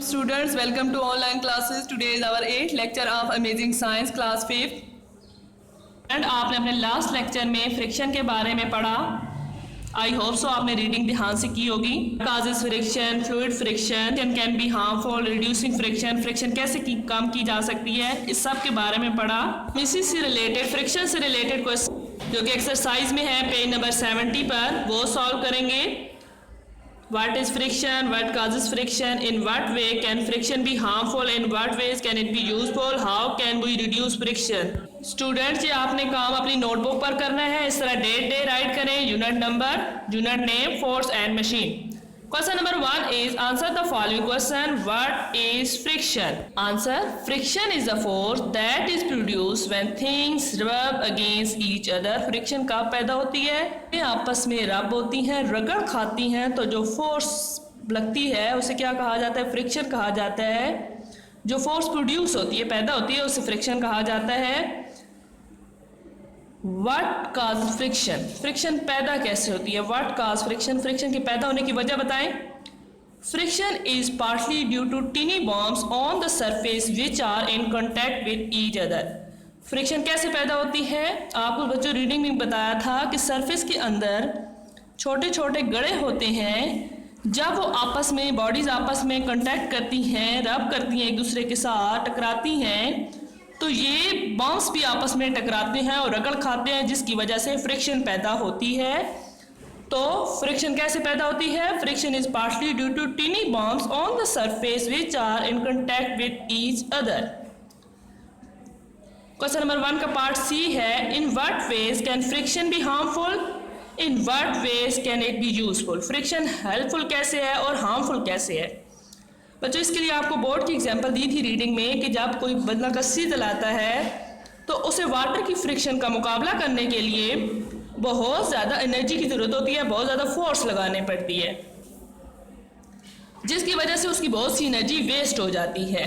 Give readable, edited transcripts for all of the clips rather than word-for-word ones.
Students, welcome to online classes. Today is our 8th lecture of Amazing Science class 5th. And आपने अपने last lecture में friction के बारे में पढ़ा। आई होप सो आपने रीडिंग ध्यान से की होगी। Causes friction, fluid friction can be harmful, reducing friction, friction कैसे कम की जा सकती है, इस सब के बारे में पढ़ा। इसी से रिलेटेड फ्रिक्शन से रिलेटेड क्वेश्चन जो कि एक्सरसाइज में है पेज नंबर 70 पर, वो सॉल्व करेंगे। What is friction? What causes friction? In what way can friction be harmful? In what ways can it be useful? How can we reduce friction? Students, ये आपने काम अपनी नोटबुक पर करना है। इस तरह डे राइट करें, unit number, unit name, force and machine. Question number 1 is answer the following question. What is friction? Answer: friction is the force that is produced when things rub against each other. Friction कब पैदा होती है? ये आपस में रब होती हैं, रगड़ खाती हैं, तो जो फोर्स लगती है उसे क्या कहा जाता है? फ्रिक्शन कहा जाता है। जो फोर्स प्रोड्यूस होती है, पैदा होती है, उसे फ्रिक्शन कहा जाता है। What cause friction? फ्रिक्शन पैदा कैसे होती है? What cause friction? फ्रिक्शन की पैदा होने की वजह बताएं। Friction is partly due to tiny bombs on the surface which are in contact with each other. Friction कैसे पैदा होती है? आपको बच्चों रीडिंग में बताया था कि सरफेस के अंदर छोटे छोटे गड़े होते हैं। जब वो आपस में बॉडीज आपस में कंटेक्ट करती हैं, रब करती हैं, एक दूसरे के साथ टकराती हैं, तो ये बॉम्ब्स भी आपस में टकराते हैं और रगड़ खाते हैं, जिसकी वजह से फ्रिक्शन पैदा होती है। तो फ्रिक्शन कैसे पैदा होती है? Friction is partly due to tiny bumps on the surface which are in contact with each other. Question number 1 का पार्ट सी है, in what ways can friction be harmful, in what ways can it be useful. Friction helpful कैसे है और harmful कैसे है? बच्चों, इसके लिए आपको बोर्ड की एग्जांपल दी थी रीडिंग में कि जब कोई बंदा कस्सी जलाता है तो उसे वाटर की फ्रिक्शन का मुकाबला करने के लिए बहुत ज़्यादा एनर्जी की ज़रूरत होती है, बहुत ज़्यादा फोर्स लगाने पड़ती है, जिसकी वजह से उसकी बहुत सी एनर्जी वेस्ट हो जाती है।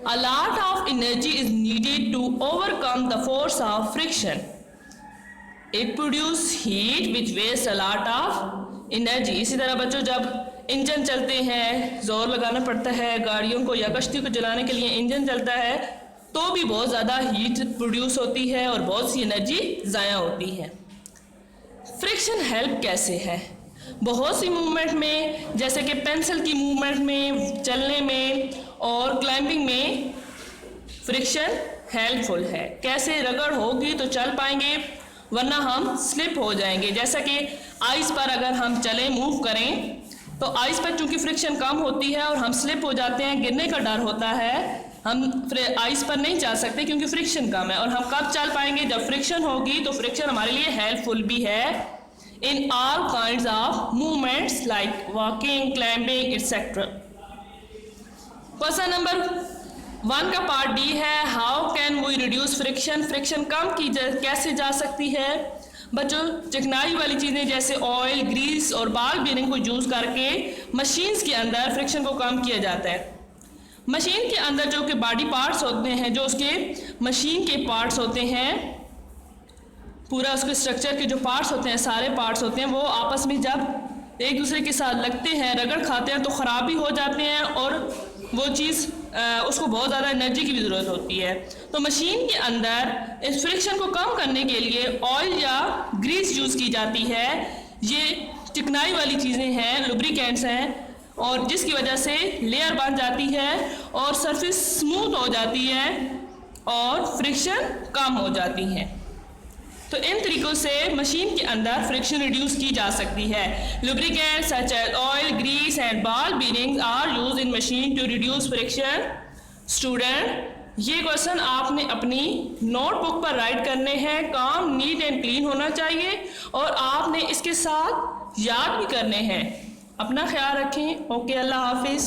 A lot of energy is needed to overcome the force of friction. It produces heat which wastes a lot of energy. इसी तरह बच्चों, जब इंजन चलते हैं, जोर लगाना पड़ता है गाड़ियों को या कश्ती को जलाने के लिए, इंजन चलता है तो भी बहुत ज़्यादा हीट प्रोड्यूस होती है और बहुत सी एनर्जी ज़ाया होती है। फ्रिक्शन हेल्प कैसे है? बहुत सी मूवमेंट में, जैसे कि पेंसिल की मूवमेंट में, चलने में और क्लाइंबिंग में फ्रिक्शन हेल्पफुल है। कैसे? रगड़ होगी तो चल पाएंगे, वरना हम स्लिप हो जाएंगे। जैसा कि आइस पर अगर हम चलें, मूव करें, तो आइस पर चूंकि फ्रिक्शन कम होती है और हम स्लिप हो जाते हैं, गिरने का डर होता है, हम आइस पर नहीं चल सकते क्योंकि फ्रिक्शन कम है। और हम कब चल पाएंगे? जब फ्रिक्शन होगी। तो फ्रिक्शन हमारे लिए हेल्पफुल भी है in all kinds of movements like walking, climbing etcetera. Question number 1 का पार्ट डी है, how can we reduce friction. Friction कम की कैसे जा सकती है? बच्चों, चिकनाई वाली चीज़ें जैसे ऑयल, ग्रीस और बॉल बीयरिंग को यूज़ करके मशीन्स के अंदर फ्रिक्शन को कम किया जाता है। मशीन के अंदर जो कि बॉडी पार्ट्स होते हैं, जो उसके मशीन के पार्ट्स होते हैं, पूरा उसके स्ट्रक्चर के जो पार्ट्स होते हैं, सारे पार्ट्स होते हैं, वो आपस में जब एक दूसरे के साथ लगते हैं, रगड़ खाते हैं, तो ख़राब भी हो जाते हैं और वो चीज़ उसको बहुत ज़्यादा एनर्जी की भी ज़रूरत होती है। तो मशीन के अंदर इस फ्रिक्शन को कम करने के लिए ऑयल या ग्रीस यूज़ की जाती है। ये चिकनाई वाली चीज़ें हैं, लुब्रिकेंट्स हैं, और जिसकी वजह से लेयर बन जाती है और सरफेस स्मूथ हो जाती है और फ्रिक्शन कम हो जाती है। तो इन तरीक़ों से मशीन के अंदर फ्रिक्शन रिड्यूस की जा सकती है। Lubricants such as oil, grease and ball bearings are used in machine to reduce friction. Student, ये क्वेश्चन आपने अपनी नोटबुक पर राइट करने हैं। काम नीट एंड क्लीन होना चाहिए और आपने इसके साथ याद भी करने हैं। अपना ख्याल रखें। ओके, अल्लाह हाफिज़।